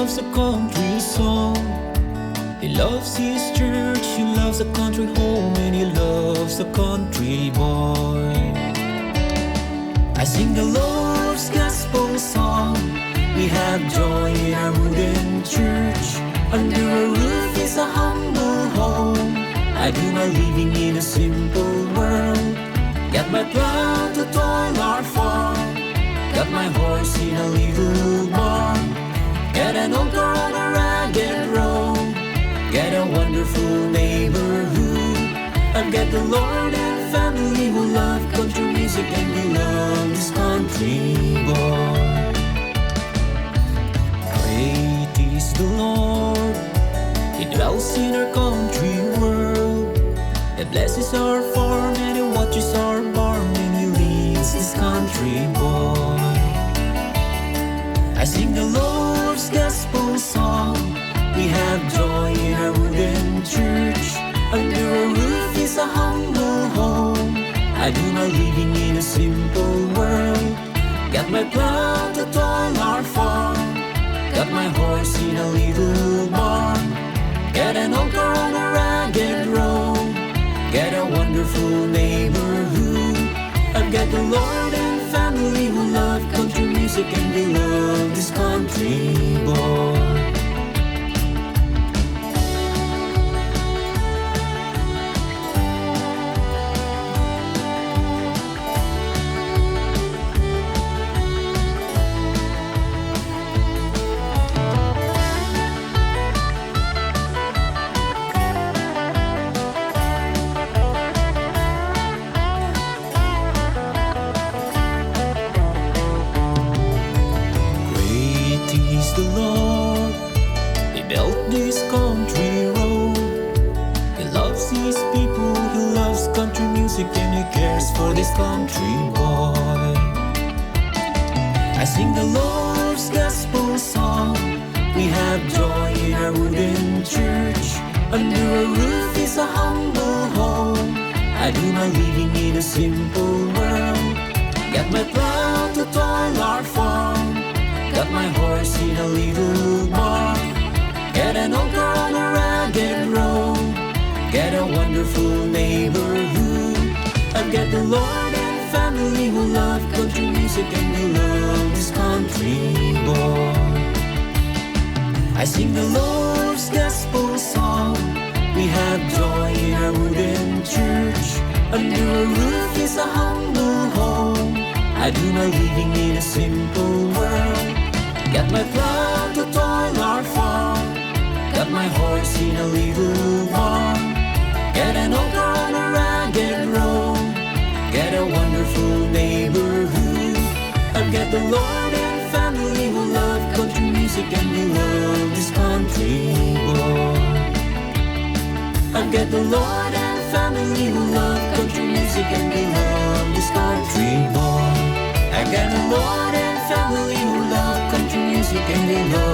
loves a country song. He loves his church, he loves a country home, and he loves a country boy. I sing the Lord's gospel song. We have joy in our wooden church. Under a roof is a humble home. I do my living in a simple world. Got my plow to toil our farm. Got my horse in a little barn. Got an old car on a ragged road. Got a wonderful neighborhood. I've got the Lord and family who love country music, and we love this country boy. Great is the Lord, He dwells in our country world. He blesses our farm and He watches our barn, and He leads this country boy. I sing the Lord's gospel song. We have joy in our wooden church. Under a roof is a humble home. I do my living in a simple world. Got my plow to toil our farm. Got my horse in a little barn. Got an old car on a ragged road. Got a wonderful neighborhood. I've got the Lord and family who love country music, and we love this country boy. The Lord, He built this country road. He loves His people, He loves country music, and He cares for this country boy. I sing the Lord's gospel song. We have joy in our wooden church. Under a roof is a humble home. I do my living in a simple world. Got my plow to toil our farm. Got my horse in a little barn. Got an old car on a ragged road. Got a wonderful neighborhood. I've got the Lord and family who love country music, and we love this country boy. I sing the Lord's gospel song. We have joy in our wooden church. Under a roof is a humble home. I do my living in a simple world. Got my plow to toil our farm. Got my horse in a little barn. Got an old car on a ragged road. Got a wonderful neighborhood. I've got the Lord and family who love country music, and we love this country boy. I've got the Lord and family who love country music, and we love this country boy. I got the Lord and family who love country music, and we love